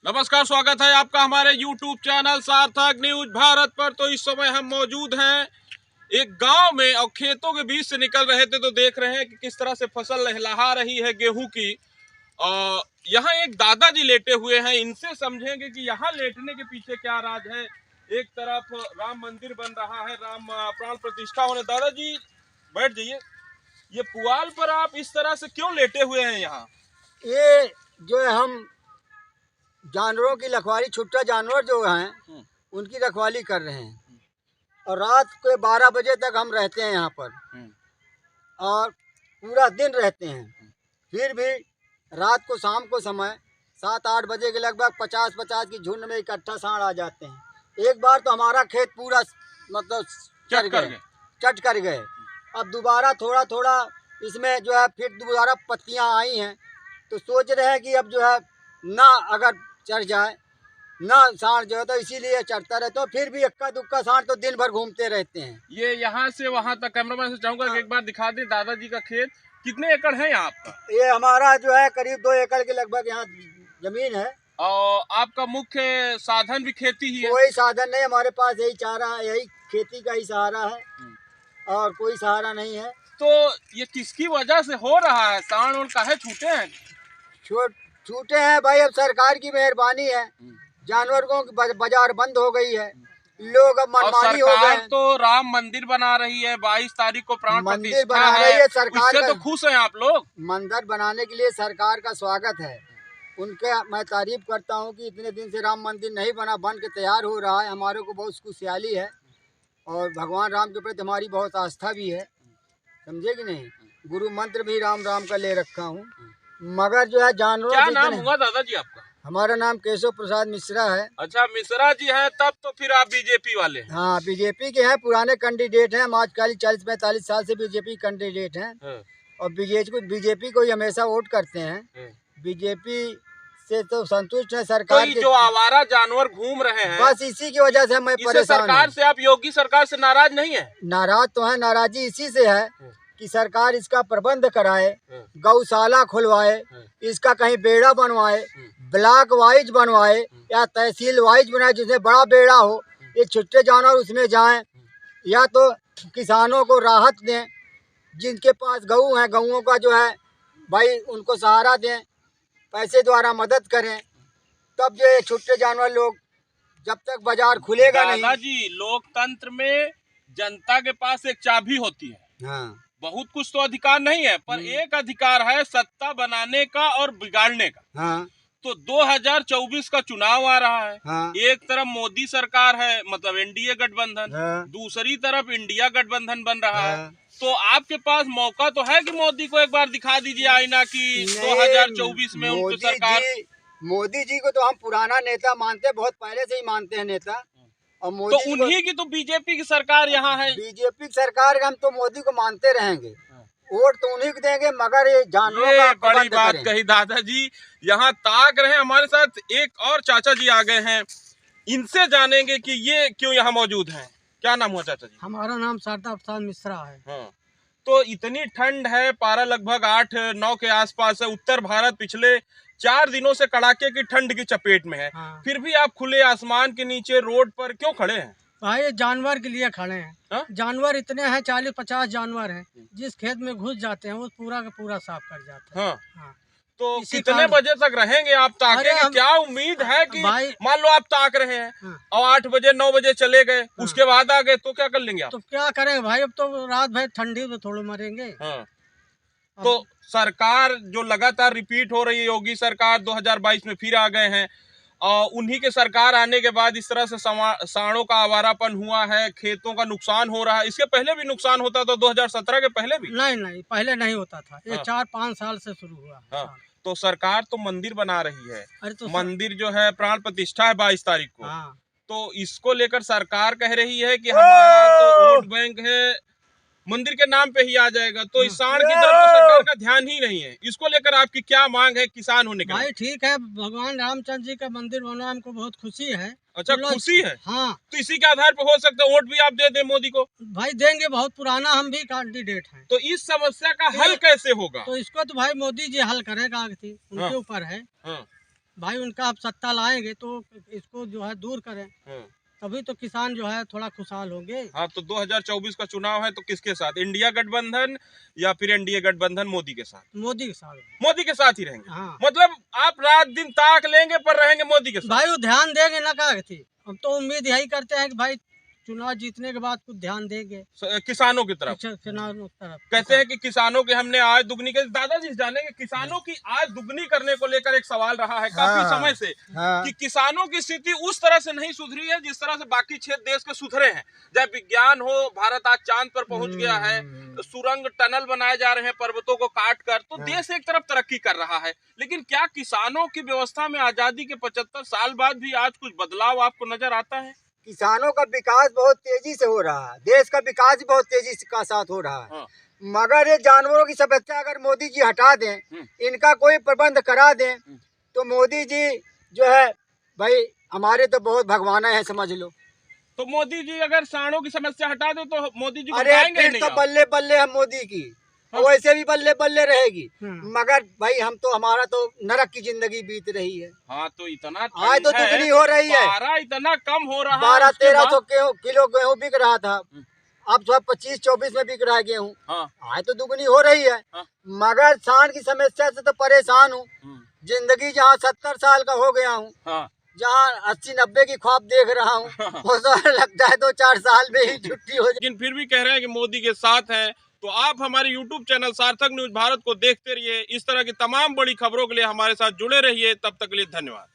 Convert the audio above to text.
नमस्कार, स्वागत है आपका हमारे YouTube चैनल सार्थक न्यूज भारत पर। तो इस समय हम मौजूद हैं एक गांव में और खेतों के बीच से निकल रहे थे तो देख रहे हैं कि किस तरह से फसल लहलहा रही है गेहूं की। और यहाँ एक दादाजी लेटे हुए हैं, इनसे समझेंगे कि यहाँ लेटने के पीछे क्या राज है। एक तरफ राम मंदिर बन रहा है, राम प्राण प्रतिष्ठा होने। दादाजी बैठ जाइए। ये पुआल पर आप इस तरह से क्यों लेटे हुए हैं यहाँ? ये जो है हम जानवरों की रखवाली, छुट्टा जानवर जो हैं उनकी रखवाली कर रहे हैं और रात के 12 बजे तक हम रहते हैं यहाँ पर और पूरा दिन रहते हैं। फिर भी रात को शाम को समय 7-8 बजे के लगभग 50-50 की झुंड में इकट्ठा सांड आ जाते हैं। एक बार तो हमारा खेत पूरा मतलब चट कर गए। अब दोबारा थोड़ा थोड़ा इसमें जो है फिर दोबारा पत्तियाँ आई हैं तो सोच रहे हैं कि अब जो है ना अगर चढ़ जाए ना सांड जो है, तो इसीलिए चढ़ता रहता है। फिर भी इक्का दुक्का सांड तो दिन भर घूमते रहते हैं। ये यहाँ से वहाँ तक कैमरामैन से चाहूंगा कि एक बार दिखा दें दादाजी का खेत। कितने एकड़ है यहाँ आपका? ये हमारा जो है करीब 2 एकड़ के लगभग यहाँ जमीन है। और आपका मुख्य साधन भी खेती ही है? कोई साधन नहीं, हमारे पास यही चारा है, यही खेती का ही सहारा है और कोई सहारा नहीं है। तो ये किसकी वजह से हो रहा है? सांड और काहे छूटे हैं? छूटे हैं भाई, अब सरकार की मेहरबानी है। जानवरों की बाजार बंद हो गई है, लोग अब मनमानी हो गए हैं। तो राम मंदिर बना रही है, 22 तारीख को प्राण मंदिर बना रही है सरकार। इससे तो खुश हैं आप लोग? मंदिर बनाने के लिए सरकार का स्वागत है, उनके मैं तारीफ करता हूं कि इतने दिन से राम मंदिर नहीं बन के तैयार हो रहा है। हमारे को बहुत खुशहाली है और भगवान राम के प्रति हमारी बहुत आस्था भी है, समझे कि नहीं। गुरु मंत्र भी राम राम का ले रखा हूँ। मगर जो है जानवरों, क्या नाम हुआ दादाजी आपका? हमारा नाम केशव प्रसाद मिश्रा है। अच्छा, मिश्रा जी हैं, तब तो फिर आप बीजेपी वाले हैं? हाँ, बीजेपी के हैं, पुराने कैंडिडेट हैं। हम आजकल 40-45 साल से बीजेपी कैंडिडेट हैं और बीजेपी को ही हमेशा वोट करते हैं। बीजेपी से तो संतुष्ट है सरकार। तो जो आवारा जानवर घूम रहे हैं, बस इसी की वजह से मैं परेशान हूं। सरकार से आप योगी सरकार से नाराज नहीं है? नाराज तो है, नाराजी इसी से है कि सरकार इसका प्रबंध कराए, गौशाला खुलवाए, इसका कहीं बेड़ा बनवाए, ब्लॉक वाइज बनवाए या तहसील वाइज बनाए जिसमें बड़ा बेड़ा हो। ये छोटे जानवर उसमें जाएं, या तो किसानों को राहत दें, जिनके पास गऊ हैं गऊओं का जो है भाई उनको सहारा दें, पैसे द्वारा मदद करें। तब जो ये छोटे जानवर लोग, जब तक बाजार खुलेगा नहीं। दादाजी, लोकतंत्र में जनता के पास एक चाबी होती है। हाँ, बहुत कुछ तो अधिकार नहीं है, पर एक अधिकार है सत्ता बनाने का और बिगाड़ने का। हाँ। तो 2024 का चुनाव आ रहा है। हाँ। एक तरफ मोदी सरकार है, मतलब एनडीए गठबंधन। हाँ। दूसरी तरफ इंडिया गठबंधन बन रहा हाँ। है। तो आपके पास मौका तो है कि मोदी को एक बार दिखा दीजिए आईना की 2024 में उनकी सरकार। मोदी जी को तो हम पुराना नेता मानते हैं, बहुत पहले से ही मानते हैं नेता। और मोदी तो उन्हीं की तो बीजेपी की सरकार यहाँ है। बीजेपी की सरकार, हम तो मोदी को मानते रहेंगे, वोट तो उन्हीं को देंगे। मगर ये जानवरों का बड़ी बात कही दादाजी। यहाँ ताक रहे हैं। हमारे साथ एक और चाचा जी आ गए हैं, इनसे जानेंगे कि ये क्यों यहाँ मौजूद हैं। क्या नाम हुआ चाचा जी? हमारा नाम शारदा प्रसाद मिश्रा है। हाँ। तो इतनी ठंड है, पारा लगभग 8-9 के आसपास है। उत्तर भारत पिछले 4 दिनों से कड़ाके की ठंड की चपेट में है। हाँ। फिर भी आप खुले आसमान के नीचे रोड पर क्यों खड़े हैं? भाई जानवर के लिए खड़े हैं। हा? जानवर इतने हैं, 40-50 जानवर हैं। जिस खेत में घुस जाते हैं वो पूरा का पूरा साफ कर जाते हैं। हाँ। हाँ। तो कितने बजे तक रहेंगे आप ताकेंगे? क्या उम्मीद है कि मान लो आप ताक रहे हैं। हाँ। और 8 बजे 9 बजे चले गए। हाँ। उसके बाद आ गए तो क्या कर लेंगे आप? तो क्या करेंगे भाई, अब तो रात भर ठंडी में थोड़े मरेंगे। हाँ। तो सरकार जो लगातार रिपीट हो रही है, योगी सरकार 2022 में फिर आ गए हैं और उन्हीं के सरकार आने के बाद इस तरह से सांडों का आवारापन हुआ है, खेतों का नुकसान हो रहा है। इसके पहले भी नुकसान होता था? 2017 के पहले भी? नहीं, पहले नहीं होता था। ये 4-5 साल से शुरू हुआ। हाँ। तो सरकार तो मंदिर बना रही है। अरे तो मंदिर जो है प्राण प्रतिष्ठा है 22 तारीख को। हाँ। तो इसको लेकर सरकार कह रही है कि हमारा तो वोट बैंक है, मंदिर के नाम पे ही आ जाएगा। तो इस सांड की तरफ तो सरकार का ध्यान ही नहीं है। इसको लेकर आपकी क्या मांग है किसान होने के? भाई ठीक है, भगवान रामचंद्र जी का मंदिर बना, हमको बहुत खुशी है। अच्छा, खुशी है? हाँ। तो इसी के आधार पे हो सकता है वोट भी आप दे दें मोदी को? भाई देंगे, बहुत पुराना हम भी कैंडिडेट हैं। तो इस समस्या का हल कैसे होगा? तो इसको तो भाई मोदी जी हल करेगा, उनके ऊपर है। भाई उनका अब सत्ता लाएंगे तो इसको जो है दूर करें, तभी तो किसान जो है थोड़ा खुशहाल होंगे। हाँ, तो 2024 का चुनाव है तो किसके साथ, इंडिया गठबंधन या फिर एनडीए गठबंधन मोदी के साथ? मोदी के साथ। मोदी के साथ ही रहेंगे। हाँ। मतलब आप रात दिन ताक लेंगे पर रहेंगे मोदी के साथ। भाई वो ध्यान देंगे ना, कहा थी हम तो उम्मीद यही करते हैं कि भाई चुनाव जीतने के बाद कुछ ध्यान देंगे किसानों की तरफ। किसानों की तरफ कहते हैं कि किसानों की हमने आय दुगनी कर, दादाजी जानेंगे किसानों की आय दुगनी करने को लेकर एक सवाल रहा है काफी समय से कि किसानों की स्थिति उस तरह से नहीं सुधरी है जिस तरह से बाकी क्षेत्र देश के सुधरे हैं। चाहे विज्ञान हो, भारत आज चांद पर पहुंच गया है, सुरंग टनल बनाए जा रहे हैं पर्वतों को काट कर, तो देश एक तरफ तरक्की कर रहा है। लेकिन क्या किसानों की व्यवस्था में आजादी के 75 साल बाद भी आज कुछ बदलाव आपको नजर आता है? किसानों का विकास बहुत तेजी से हो रहा है, देश का विकास भी बहुत तेजी का साथ हो रहा है। मगर ये जानवरों की समस्या अगर मोदी जी हटा दें, इनका कोई प्रबंध करा दें, तो मोदी जी जो है भाई हमारे तो बहुत भगवान है, समझ लो। तो मोदी जी अगर सांडों की समस्या हटा दे तो मोदी जी अरे फिर तो बल्ले बल्ले हम मोदी की, वैसे भी बल्ले बल्ले रहेगी। मगर भाई हम तो, हमारा तो नरक की जिंदगी बीत रही है। हाँ, तो इतना आज तो दुगनी हो रही है, इतना कम हो रहा है। 1200-1300 किलो गेहूँ बिक रहा था, अब जो 25-24 में बिक रहा है गेहूँ। आज तो दुगनी हो रही है। मगर सांड की समस्या से तो परेशान हूँ। जिंदगी जहाँ 70 साल का हो गया हूँ, जहाँ 80-90 की ख्वाब देख रहा हूँ, वो तो लगता है 2-4 साल में ही छुट्टी हो जाए। लेकिन फिर भी कह रहे हैं कि मोदी के साथ हैं। तो आप हमारे YouTube चैनल सार्थक न्यूज भारत को देखते रहिए। इस तरह की तमाम बड़ी खबरों के लिए हमारे साथ जुड़े रहिए। तब तक के लिए धन्यवाद।